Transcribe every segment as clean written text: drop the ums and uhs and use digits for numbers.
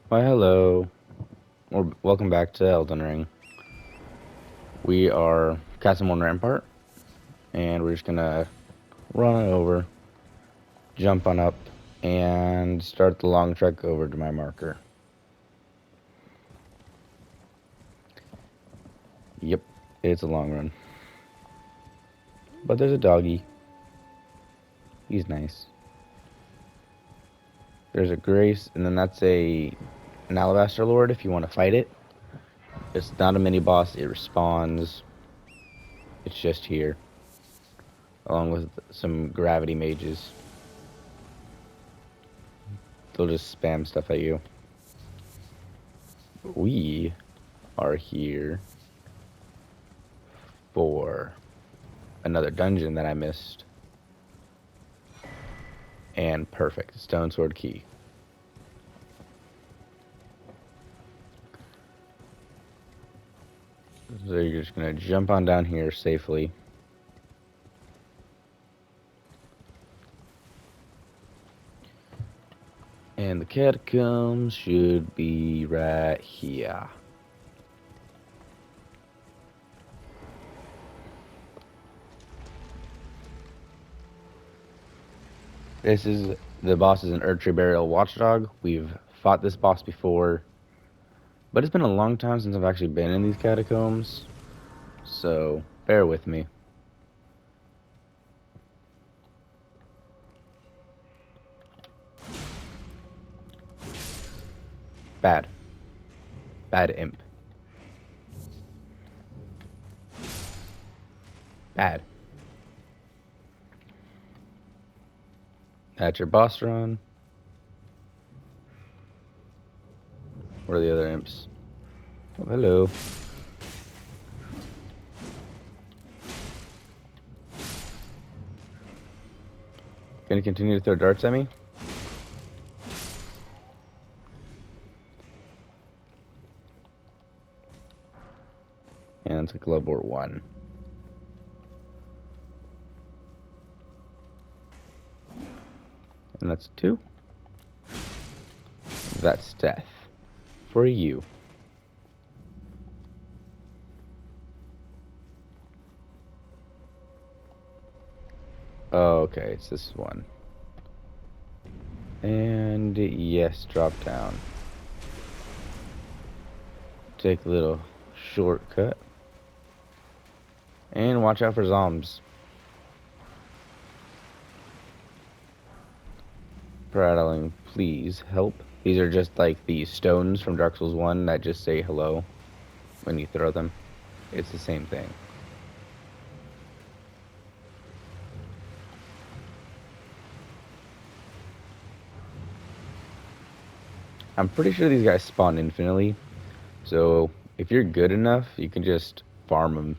Why, hello, or welcome back to Elden Ring. We are Castle Rampart, and we're just gonna run over, jump on up, and start the long trek over to my marker. Yep, it's a long run. But there's a doggy. He's nice. There's a Grace, and then that's an Alabaster Lord if you want to fight it. It's not a mini boss, it respawns. It's just here, along with some gravity mages. They'll just spam stuff at you. We are here for another dungeon that I missed. And perfect. Stone Sword Key. So you're just going to jump on down here safely. And the catacombs should be right here. The boss is an Erdtree Burial Watchdog. We've fought this boss before, but it's been a long time since I've actually been in these catacombs, so bear with me. Bad. Bad imp. Bad. That's your boss run. Where are the other imps? Oh, hello. Gonna continue to throw darts at me? And it's a Globor 1. And that's 2. That's death. For you. Oh, okay, it's this one. And yes, drop down. Take a little shortcut. And watch out for zombies. Prattling, please help. These are just like the stones from Dark Souls 1 that just say hello when you throw them. It's the same thing. I'm pretty sure these guys spawn infinitely. So if you're good enough, you can just farm them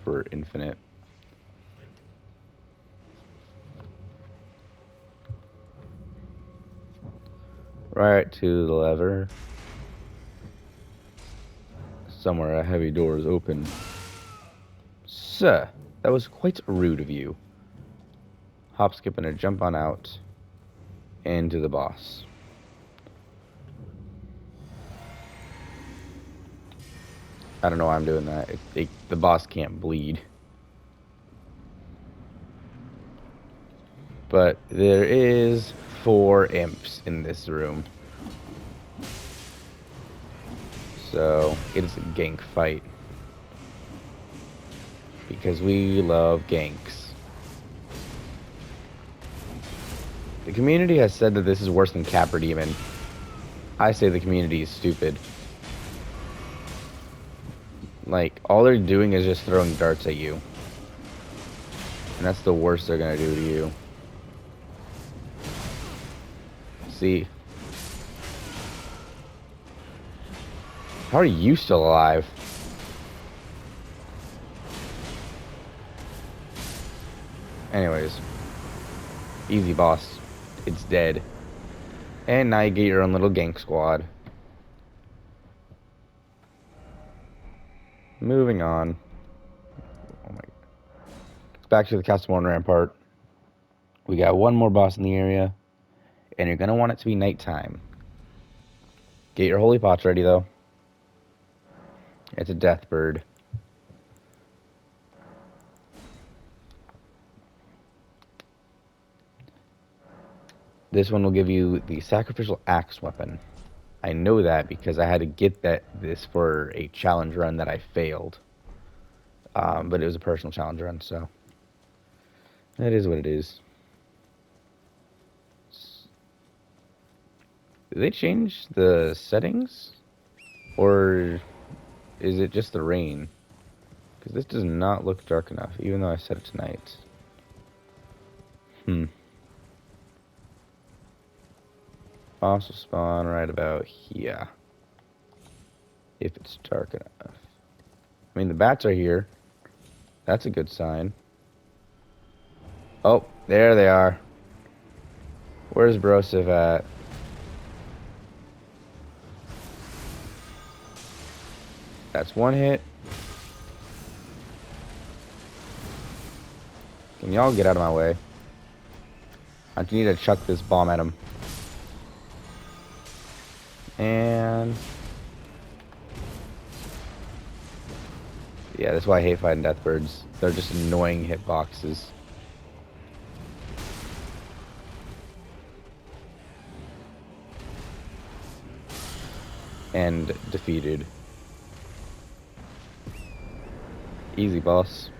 for infinite. Right to the lever. Somewhere a heavy door is open. Sir, that was quite rude of you. Hop, skip, and a jump on out into the boss. I don't know why I'm doing that. The boss can't bleed. But there is 4 imps in this room. So it's a gank fight. Because we love ganks. The community has said that this is worse than Capra Demon. I say the community is stupid. Like, all they're doing is just throwing darts at you. And that's the worst they're gonna do to you. See? How are you still alive? Anyways. Easy boss. It's dead. And now you get your own little gank squad. Moving on. Oh my god. It's back to the Castle Rampart. We got one more boss in the area. And you're gonna want it to be nighttime. Get your holy pots ready, though. It's a death bird. This one will give you the sacrificial axe weapon. I know that because I had to get this for a challenge run that I failed. But it was a personal challenge run, so that is what it is. Did they change the settings? Or is it just the rain? Because this does not look dark enough, even though I set it to night. Boss will spawn right about here. If it's dark enough. I mean, the bats are here. That's a good sign. Oh, there they are. Where's Broseph at? That's one hit. Can y'all get out of my way? I need to chuck this bomb at him. And... yeah, that's why I hate fighting deathbirds. They're just annoying hitboxes. And defeated. Easy, boss.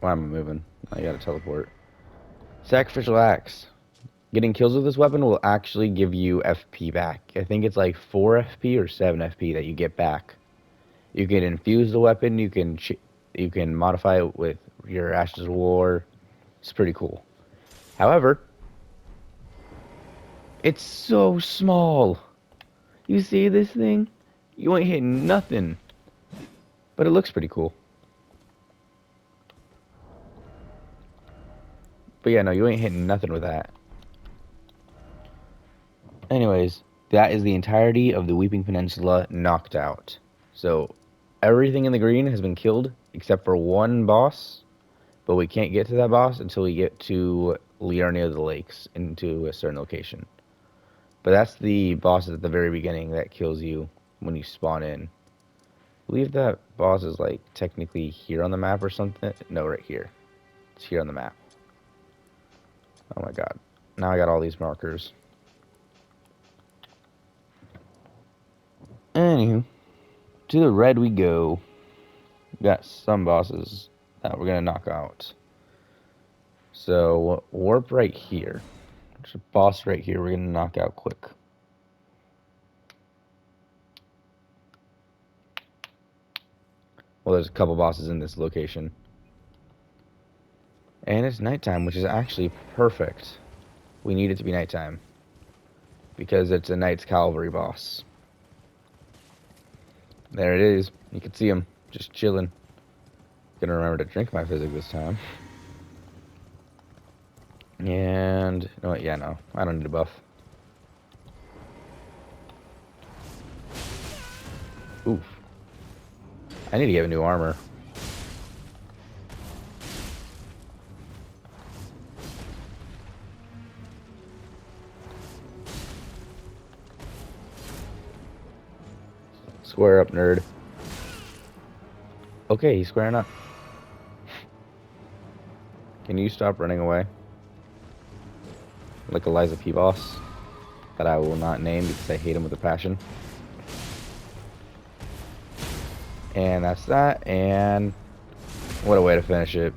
Why am I moving? I gotta teleport. Sacrificial axe. Getting kills with this weapon will actually give you FP back. I think it's like 4 FP or 7 FP that you get back. You can infuse the weapon. You can modify it with your Ashes of War. It's pretty cool. However, it's so small. You see this thing? You ain't hitting nothing. But it looks pretty cool. But yeah, no, you ain't hitting nothing with that. Anyways, that is the entirety of the Weeping Peninsula knocked out. So, everything in the green has been killed except for one boss. But we can't get to that boss until we get to Liurnia of the Lakes, into a certain location. But that's the boss at the very beginning that kills you when you spawn in. I believe that boss is like technically here on the map or something. No, right here. It's here on the map. Oh my god. Now I got all these markers. Anywho, to the red we go. We got some bosses that we're gonna knock out. So, warp right here. There's a boss right here we're gonna knock out quick. Well, there's a couple bosses in this location. And it's nighttime, which is actually perfect. We need it to be nighttime. Because it's a Knight's Cavalry boss. There it is. You can see him just chilling. Gonna remember to drink my physic this time. And... no, yeah, no. I don't need a buff. Oof. I need to get new armor. Square up, nerd. Okay, he's squaring up. Can you stop running away? Like Eliza P. Boss. That I will not name because I hate him with a passion. And that's that, and what a way to finish it.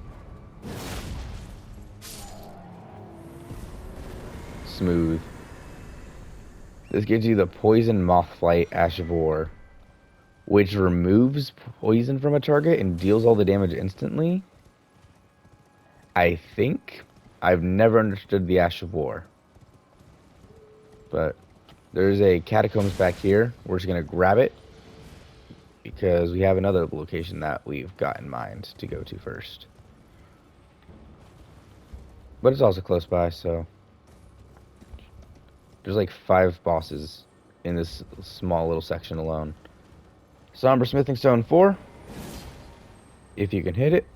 Smooth. This gives you the Poison Mothflight Ash of War, which removes poison from a target and deals all the damage instantly. I think. I've never understood the Ash of War. But there's a catacombs back here. We're just going to grab it, because we have another location that we've got in mind to go to first. But it's also close by, so... there's like 5 bosses in this small little section alone. Somber Smithing Stone 4. If you can hit it.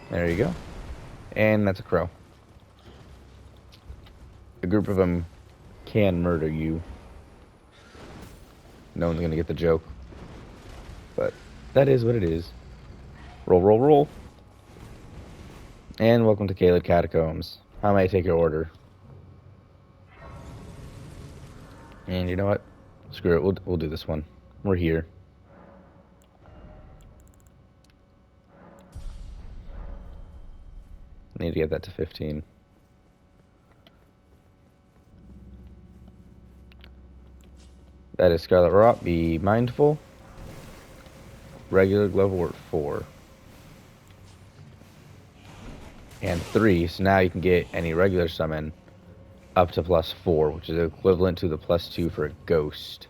There you go. And that's a crow. a group of them can murder you. No one's gonna get the joke. But that is what it is. Roll, roll, roll. And welcome to Caelid Catacombs. How may I take your order? And you know what? Screw it. We'll do this one. We're here. Need to get that to 15. That is Scarlet Rot. Be mindful. Regular glove wart 4. And 3. So now you can get any regular summon up to +4, which is equivalent to the +2 for a ghost.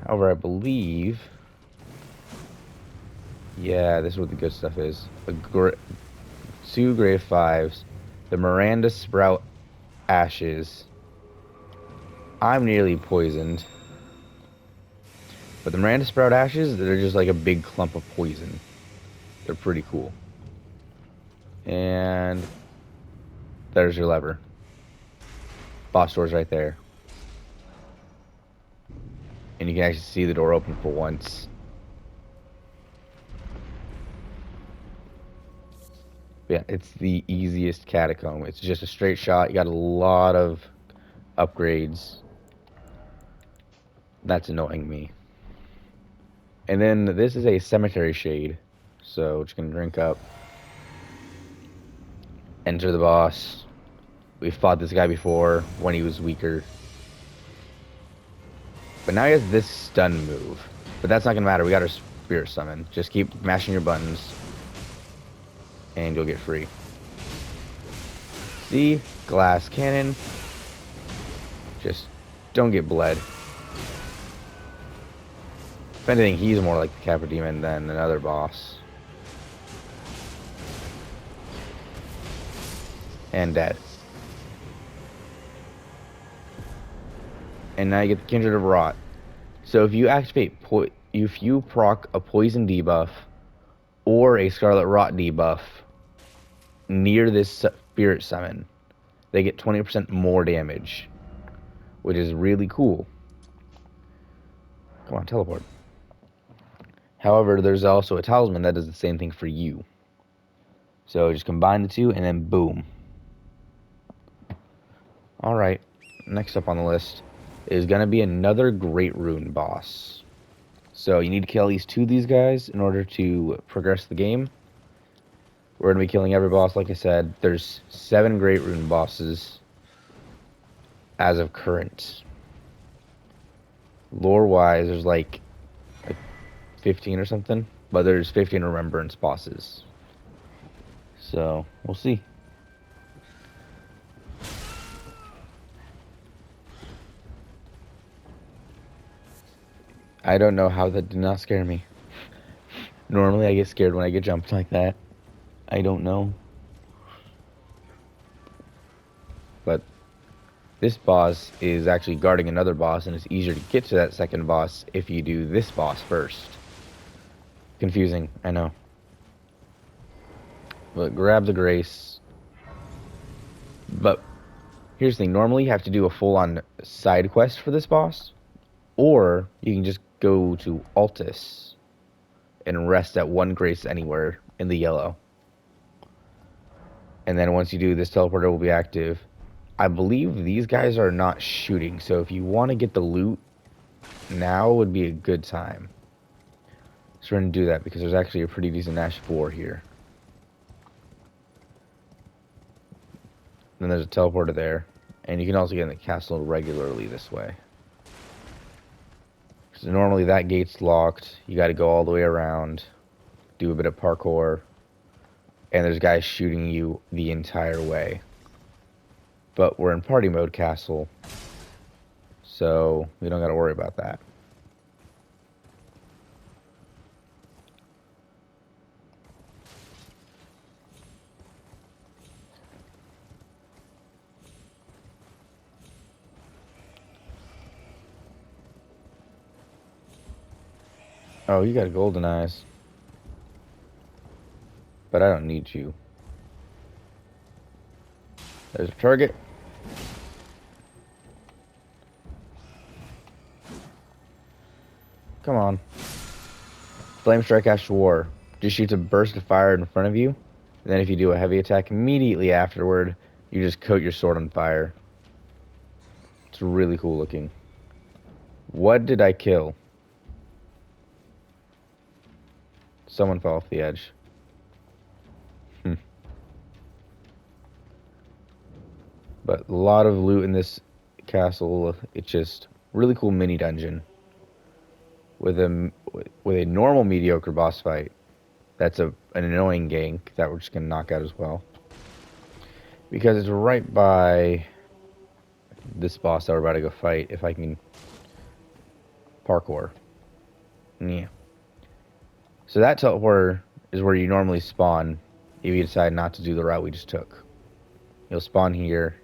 However, I believe... Yeah, this is what the good stuff is. 2 Grave 5s. The Miranda Sprout Ashes. I'm nearly poisoned. But the Miranda Sprout Ashes, they're just like a big clump of poison. They're pretty cool. And there's your lever. Boss door's right there. And you can actually see the door open for once. Yeah, it's the easiest catacomb. It's just a straight shot. You got a lot of upgrades. That's annoying me. And then this is a cemetery shade. So just gonna drink up. Enter the boss. We fought this guy before when he was weaker. But now he has this stun move. But that's not gonna matter. We got our spirit summon. Just keep mashing your buttons. And you'll get free. See? Glass cannon. Just don't get bled. If anything, he's more like the Capra Demon than another boss. And dead. And now you get the Kindred of Rot. So if you activate, if you proc a poison debuff or a Scarlet Rot debuff near this spirit summon, they get 20% more damage, which is really cool. Come on, teleport. However, there's also a talisman that does the same thing for you. So just combine the two and then boom. Alright, next up on the list is going to be another Great Rune boss. So you need to kill at least 2 of these guys in order to progress the game. We're going to be killing every boss, like I said. There's 7 Great Rune bosses as of current. Lore-wise, there's like 15 or something. But there's 15 Remembrance bosses. So, we'll see. I don't know how that did not scare me. Normally I get scared when I get jumped like that. I don't know. But this boss is actually guarding another boss, and it's easier to get to that second boss if you do this boss first. Confusing, I know. But grab the grace. But here's the thing. Normally you have to do a full-on side quest for this boss. Or you can just go to Altus and rest at 1 grace anywhere in the yellow. And then once you do, this teleporter will be active. I believe these guys are not shooting, so if you want to get the loot, now would be a good time. So we're going to do that because there's actually a pretty decent Ash 4 here. Then there's a teleporter there. And you can also get in the castle regularly this way. So normally that gate's locked. You got to go all the way around, do a bit of parkour, and there's guys shooting you the entire way. But we're in party mode castle, so we don't got to worry about that. Oh, you got golden eyes. But I don't need you. There's a target. Come on. Flame Strike Ash War. Just shoots a burst of fire in front of you. And then if you do a heavy attack immediately afterward, you just coat your sword on fire. It's really cool looking. What did I kill? Someone fell off the edge. But a lot of loot in this castle. It's just really cool mini dungeon with a normal mediocre boss fight. That's an annoying gank that we're just gonna knock out as well, because it's right by this boss that we're about to go fight. If I can parkour, yeah. So that teleporter is where you normally spawn if you decide not to do the route we just took. You'll spawn here.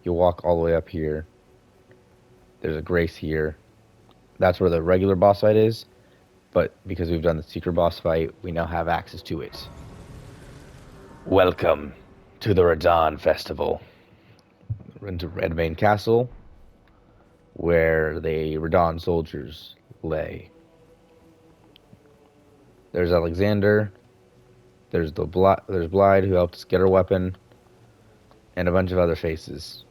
You'll walk all the way up here. There's a grace here. That's where the regular boss fight is. But because we've done the secret boss fight, we now have access to it. Welcome to the Radon Festival. We're into Redmane Castle, where the Radon soldiers lay. There's Alexander. There's Blyde, who helped us get our weapon, and a bunch of other faces.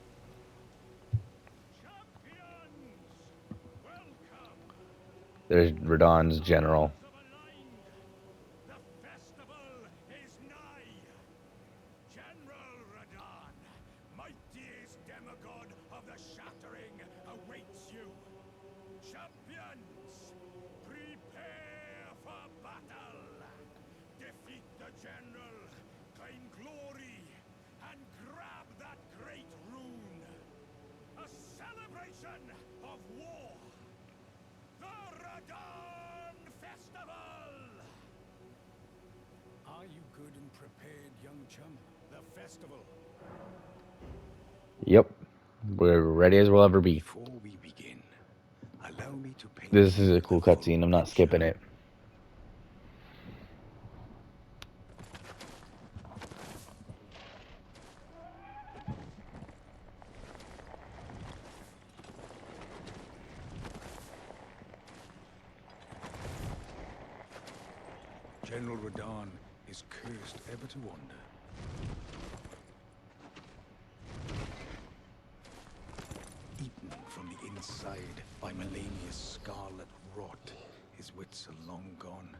There's Radon's general. The festival is nigh. General Radon, mightiest demigod of the shattering, awaits you. Champions, prepare for battle. Defeat the general, claim glory, and grab that great rune. A celebration of war. The Radon Festival! Are you good and prepared, young chum? The festival. Yep. We're ready as we'll ever be. Before we begin, allow me to paint. This is a cool cutscene. I'm not skipping it. General Radon is cursed ever to wander. Eaten from the inside by Melania's scarlet rot, his wits are long gone.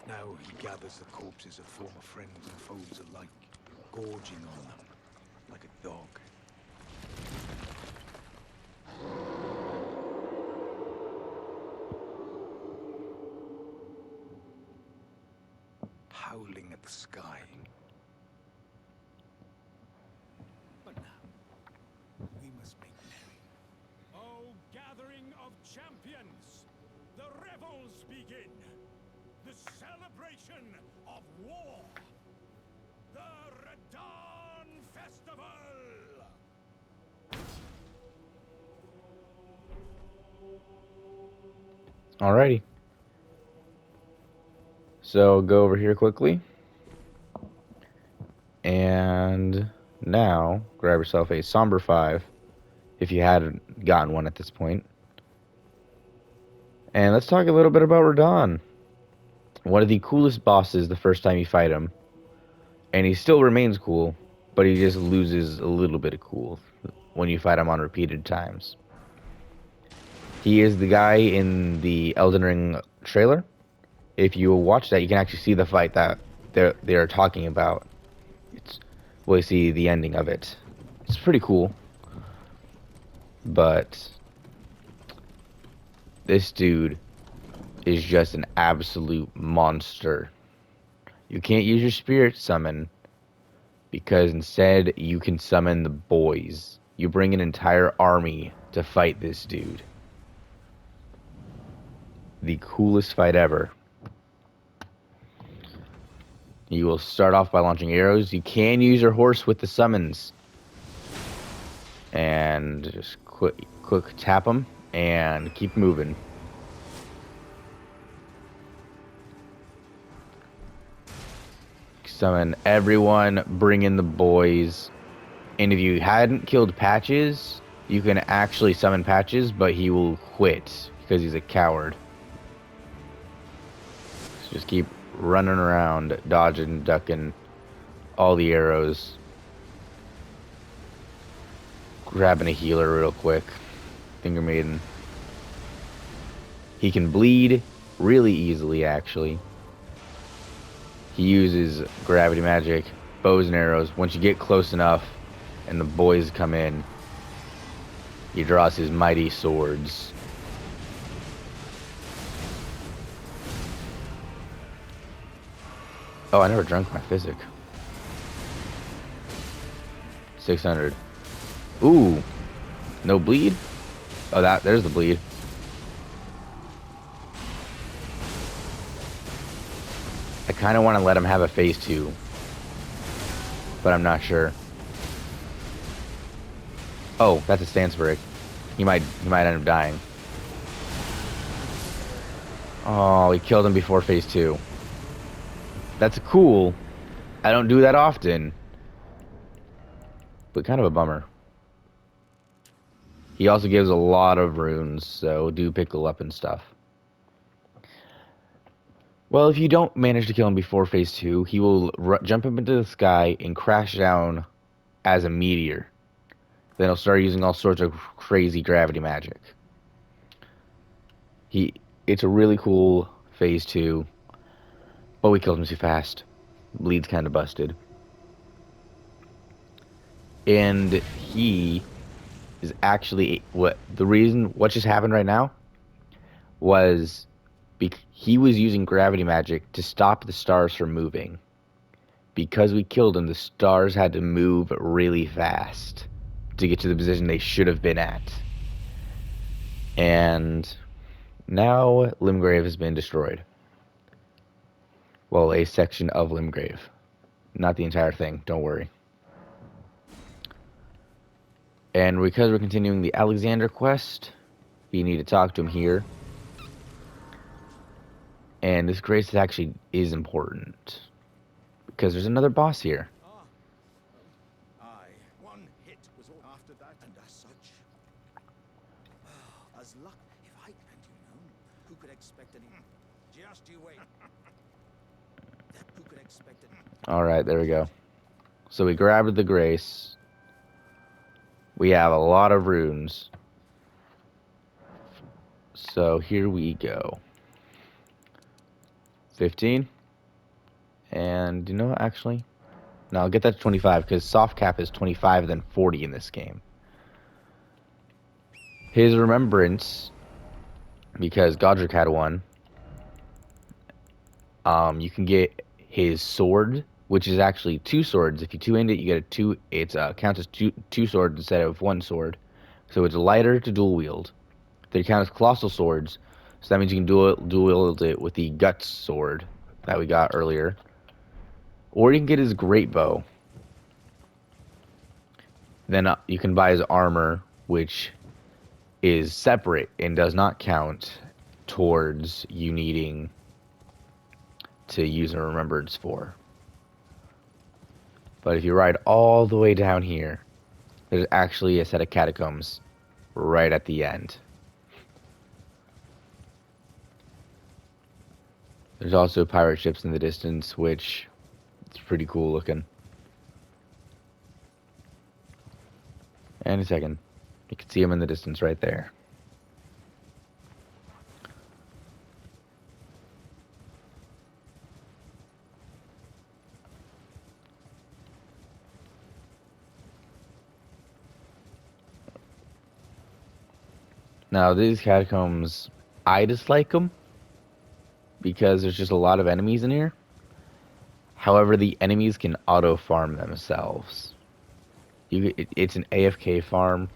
Now he gathers the corpses of former friends and foes alike, gorging on them like a dog. Howling at the sky. But now, we must make merry. O gathering of champions, the revels begin. The celebration of war. The Radon Festival! Alrighty. So go over here quickly. And now grab yourself a Somber 5 if you hadn't gotten one at this point. And let's talk a little bit about Radon. One of the coolest bosses the first time you fight him. And he still remains cool, but he just loses a little bit of cool when you fight him on repeated times. He is the guy in the Elden Ring trailer. If you watch that, you can actually see the fight that they're talking about. We'll see the ending of it. It's pretty cool. But this dude is just an absolute monster. You can't use your spirit summon because instead you can summon the boys. You bring an entire army to fight this dude. The coolest fight ever. You will start off by launching arrows. You can use your horse with the summons. And just quick tap them and keep moving. Summon everyone, bring in the boys. And if you hadn't killed Patches, you can actually summon Patches, but he will quit because he's a coward. So just keep running around, dodging, ducking all the arrows. Grabbing a healer real quick. Finger Maiden. He can bleed really easily, actually. He uses gravity magic, bows and arrows. Once you get close enough and the boys come in, he draws his mighty swords. Oh, I never drank my physic. 600. Ooh. No bleed? Oh, there's the bleed. I kind of want to let him have a phase 2, but I'm not sure. Oh, that's a stance break. He might end up dying. Oh, he killed him before phase 2. That's cool. I don't do that often, but kind of a bummer. He also gives a lot of runes, so do pickle up and stuff. Well, if you don't manage to kill him before phase 2, he will jump up into the sky and crash down as a meteor. Then he'll start using all sorts of crazy gravity magic. It's a really cool phase 2, but we killed him too fast. Bleed's kind of busted. And he is actually what just happened right now was he was using gravity magic to stop the stars from moving. Because we killed him, the stars had to move really fast to get to the position they should have been at. And now Limgrave has been destroyed. Well, a section of Limgrave. Not the entire thing, don't worry. And because we're continuing the Alexander quest, we need to talk to him here. And this grace actually is important. Because there's another boss here. Aye, one hit was all after that, and as such. As luck, if I and you know, who could expect any? Just you wait. Who could expect any? Alright, there we go. So we grabbed the grace. We have a lot of runes. So here we go. 15. And you know what, actually? No, I'll get that to 25 because soft cap is 25 then 40 in this game. His remembrance, because Godric had one, you can get his sword, which is actually 2 swords. If you two-hand it, you get a 2. It counts as two swords instead of 1 sword. So it's lighter to dual wield. They count as colossal swords, so that means you can dual wield it with the Guts sword that we got earlier. Or you can get his great bow. Then you can buy his armor, which is separate and does not count towards you needing to use a remembrance for. But if you ride all the way down here, there's actually a set of catacombs right at the end. There's also pirate ships in the distance, which it's pretty cool looking. And a second. You can see them in the distance right there. Now, these catacombs, I dislike them because there's just a lot of enemies in here. However, the enemies can auto-farm themselves. It's an AFK farm.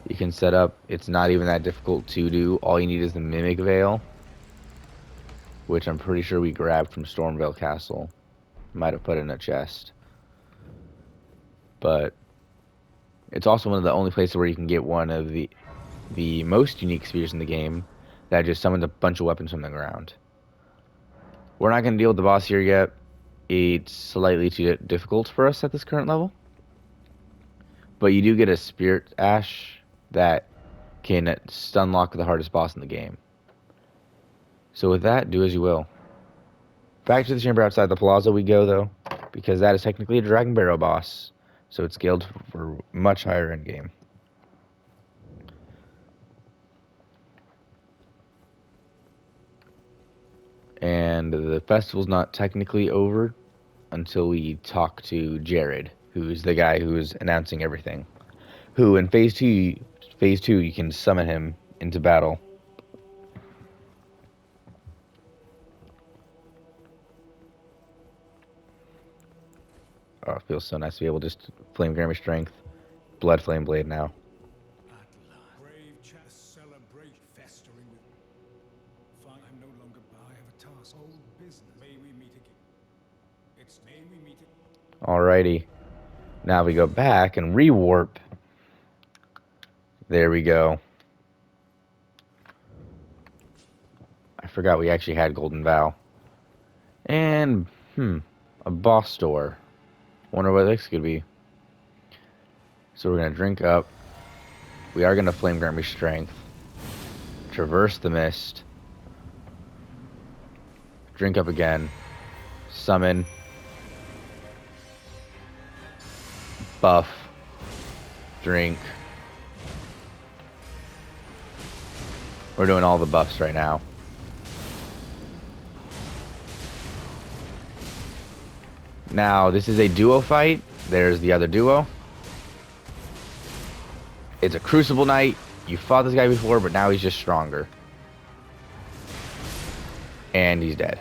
You can set up. It's not even that difficult to do. All you need is the Mimic Veil, which I'm pretty sure we grabbed from Stormvale Castle. Might have put in a chest. But it's also one of the only places where you can get one of the most unique spheres in the game that just summons a bunch of weapons from the ground. We're not going to deal with the boss here yet. it's slightly too difficult for us at this current level. But you do get a Spirit Ash that can stun lock the hardest boss in the game. So with that, do as you will. Back to the chamber outside the plaza we go, though, because that is technically a Dragon Barrow boss, so it's scaled for much higher end game. And the festival's not technically over until we talk to Jared, who's the guy who is announcing everything. Who in phase two you can summon him into battle. Oh, it feels so nice to be able to just flame grant me strength. Blood flame blade now. At last. Brave chats celebrate festering with. Fine, I'm no longer. I have a task. Old business. May we meet again. It's may we meet again. Alrighty. Now we go back and rewarp. There we go. I forgot we actually had Golden Vow. And, a boss door. Wonder what this could be. So we're going to drink up. We are going to flame grant me strength. Traverse the mist. Drink up again. Summon. Buff. Drink. We're doing all the buffs right now. Now, this is a duo fight. There's the other duo. It's a Crucible Knight. You fought this guy before, but now he's just stronger. And he's dead.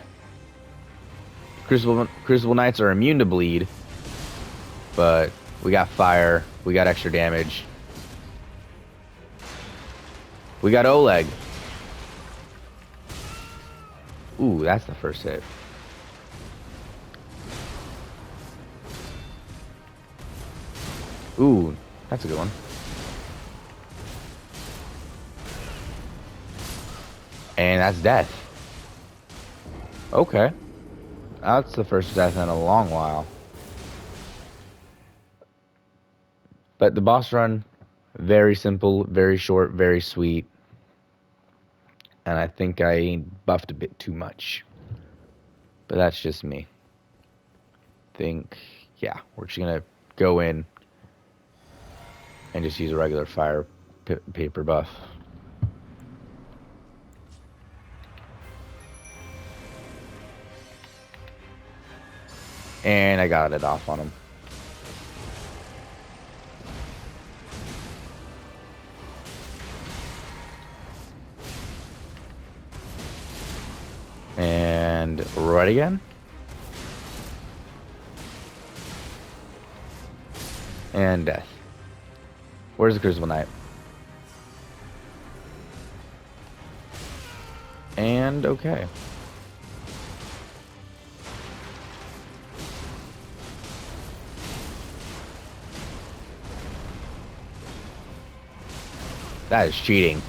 Crucible Knights are immune to bleed. But we got fire. We got extra damage. We got Oleg. Ooh, that's the first hit. Ooh, that's a good one. And that's death. Okay. That's the first death in a long while. But the boss run, very simple, very short, very sweet. And I think I buffed a bit too much. But that's just me. Yeah, we're just going to go in and just use a regular fire paper buff. And I got it off on him. And right again. And death. Where's the Crucible Knight? And okay. That is cheating.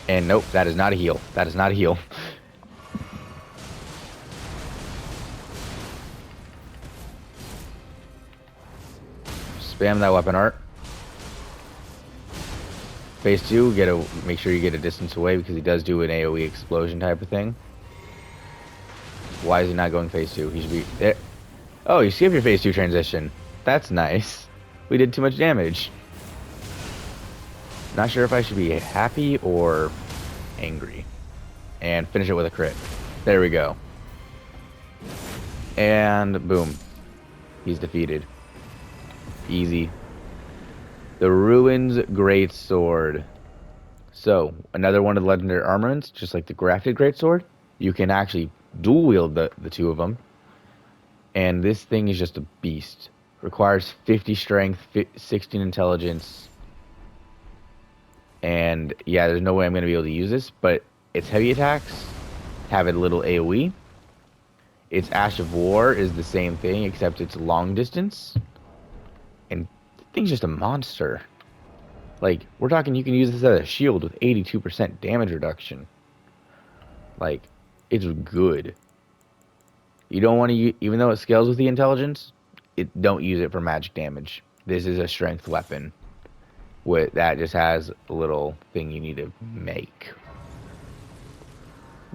And nope, that is not a heal. That is not a heal. Spam that weapon art. Phase 2, make sure you get a distance away because he does do an AoE explosion type of thing. Why is he not going phase 2? He should be there. Oh, you skipped your phase 2 transition. That's nice. We did too much damage. Not sure if I should be happy or angry. And finish it with a crit. There we go. And boom. He's defeated. Easy. The Ruins Greatsword. So, another one of the legendary armaments, just like the Grafted Greatsword. You can actually dual wield the two of them. And this thing is just a beast. Requires 50 strength, 16 intelligence. And yeah, there's no way I'm going to be able to use this, but its heavy attacks have a little AoE. Its Ash of War is the same thing, except it's long distance. And the thing's just a monster. Like, we're talking you can use this as a shield with 82% damage reduction. Like, it's good. You don't want to, even though it scales with the intelligence, don't use it for magic damage. This is a strength weapon. That just has a little thing you need to make.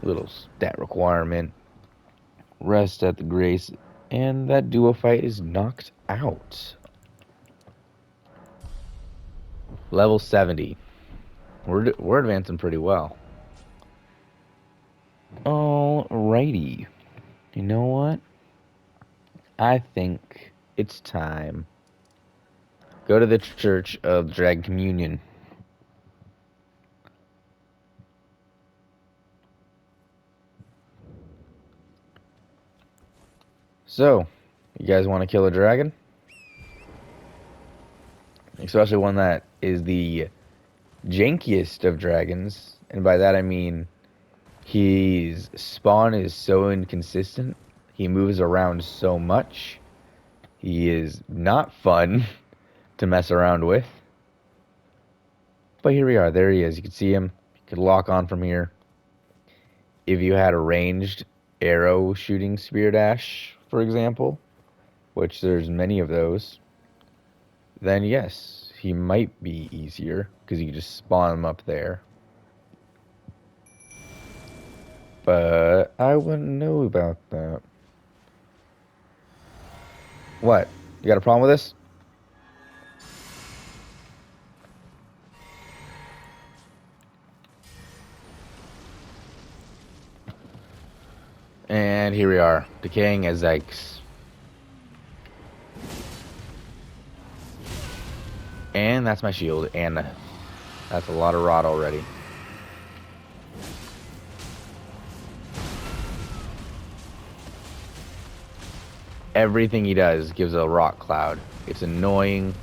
Little stat requirement. Rest at the grace, and that duo fight is knocked out. Level 70. We're advancing pretty well. Alrighty. You know what? I think it's time. Go to the Church of Dragon Communion. So, you guys want to kill a dragon? Especially one that is the jankiest of dragons. And by that I mean his spawn is so inconsistent. He moves around so much. He is not fun to mess around with. But here we are. There he is. You can see him. You could lock on from here. If you had a ranged arrow shooting spear dash, for example, which there's many of those, then yes, he might be easier because you can just spawn him up there. But I wouldn't know about that. What? You got a problem with this? And here we are, decaying as eggs. And that's my shield, and that's a lot of rot already. Everything he does gives a rot cloud. It's annoying,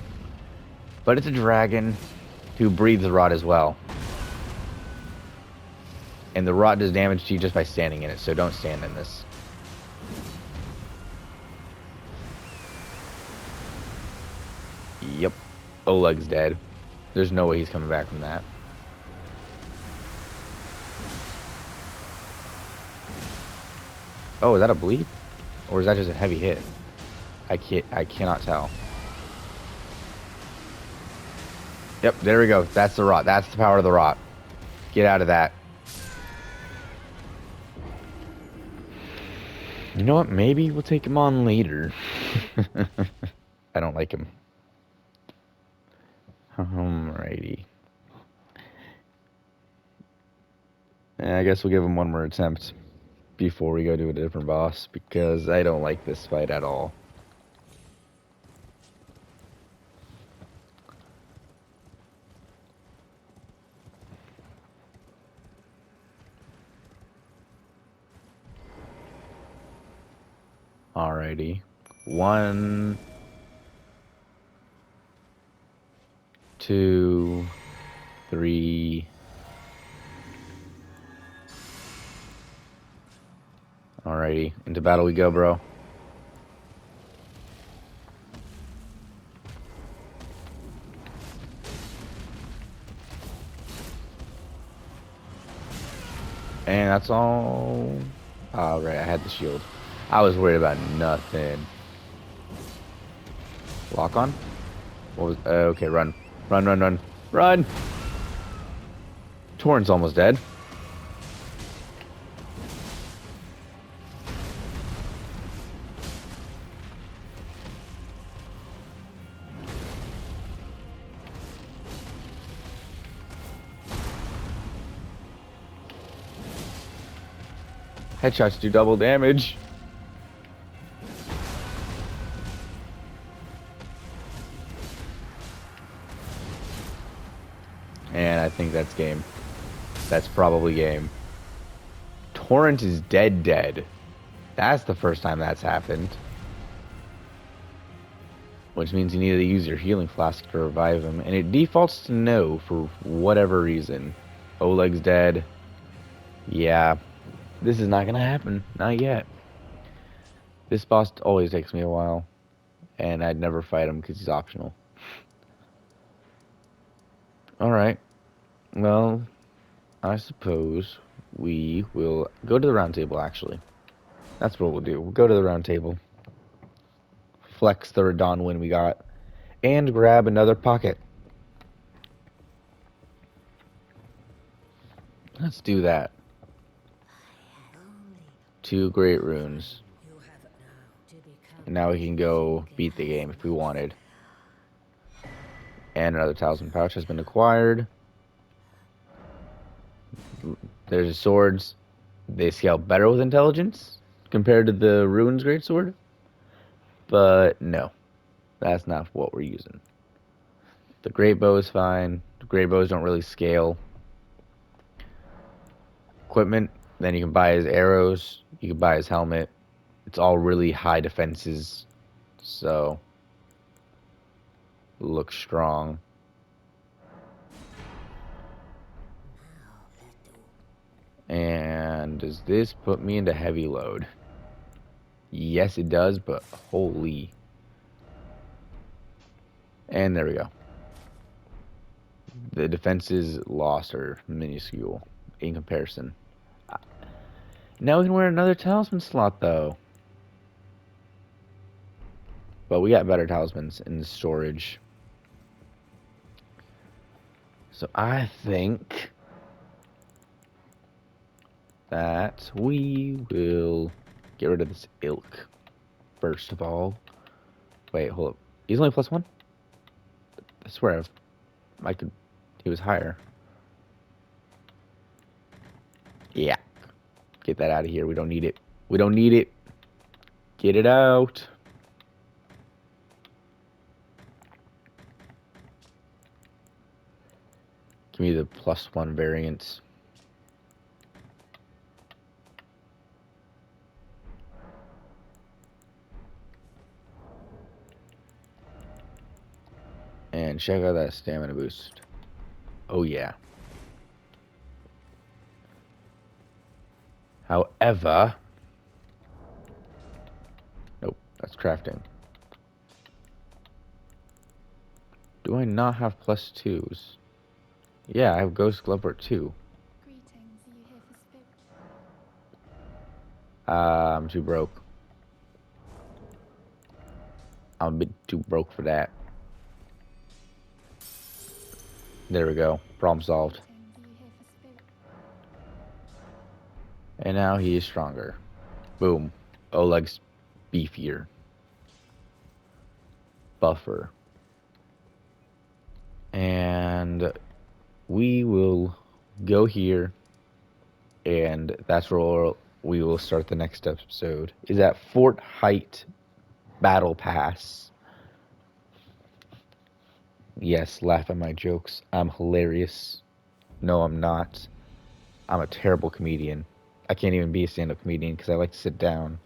but it's a dragon who breathes rot as well. And the rot does damage to you just by standing in it, so don't stand in this. Yep. Oleg's dead. There's no way he's coming back from that. Oh, is that a bleed? Or is that just a heavy hit? I cannot tell. Yep, there we go. That's the rot. That's the power of the rot. Get out of that. You know what? Maybe we'll take him on later. I don't like him. Alrighty. I guess we'll give him one more attempt before we go to a different boss, because I don't like this fight at all. Alrighty. 1, 2, 3. Alrighty, into battle we go, bro. And that's all. Alright, I had the shield. I was worried about nothing. Lock on? What was... okay, run. Run, run, run. Run! Torrent's almost dead. Headshots do double damage. And I think that's game. That's probably game. Torrent is dead. That's the first time that's happened. Which means you need to use your healing flask to revive him. And it defaults to no for whatever reason. Oleg's dead. Yeah. This is not going to happen. Not yet. This boss always takes me a while. And I'd never fight him because he's optional. Alright. Well, I suppose we will go to the round table, actually. That's what we'll do. We'll go to the round table, flex the Radon win we got, and grab another pocket. Let's do that. 2 great runes. And now we can go beat the game if we wanted. And another talisman pouch has been acquired. There's the swords. They scale better with intelligence compared to the runes greatsword. But no, that's not what we're using. The great bow is fine. The great bows don't really scale. Equipment, then you can buy his arrows. You can buy his helmet. It's all really high defenses. So, looks strong. And does this put me into heavy load? Yes, it does, but holy. And there we go. The defenses lost are minuscule in comparison. Now we can wear another talisman slot, though. But we got better talismans in storage. So I think that we will get rid of this ilk first of all. Wait, hold up. He's only +1? I swear he was higher. Yeah. Get that out of here. We don't need it. We don't need it. Get it out. Give me the +1 variants. And check out that stamina boost. Oh yeah. However, nope, that's crafting. Do I not have +2s? Yeah, I have Ghost Glover too. Greetings, are you here for spirit? I'm too broke. I'm a bit too broke for that. There we go. Problem solved. Greetings, are you here for spirit? And now he is stronger. Boom. Oleg's beefier. Buffer. And we will go here. And that's where we will start the next episode. Is at Fort Height Battle Pass. Yes, laugh at my jokes. I'm hilarious. No, I'm not. I'm a terrible comedian. I can't even be a stand-up comedian because I like to sit down.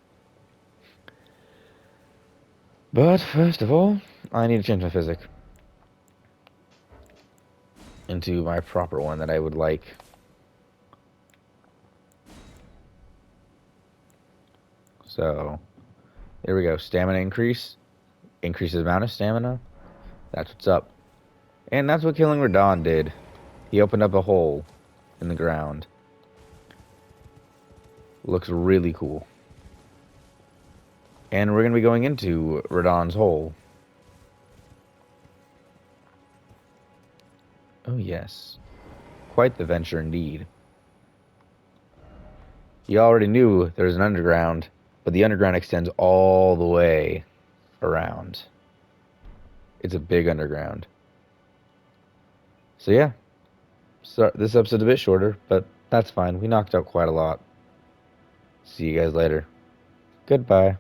But first of all, I need to change my physic into my proper one that I would like. So, there we go. Stamina increase. Increases the amount of stamina. That's what's up. And that's what killing Radon did. He opened up a hole in the ground. Looks really cool. And we're going to be going into Radon's hole. Oh, yes. Quite the venture indeed. You already knew there's an underground, but the underground extends all the way around. It's a big underground. So yeah, this episode's a bit shorter, but that's fine. We knocked out quite a lot. See you guys later. Goodbye.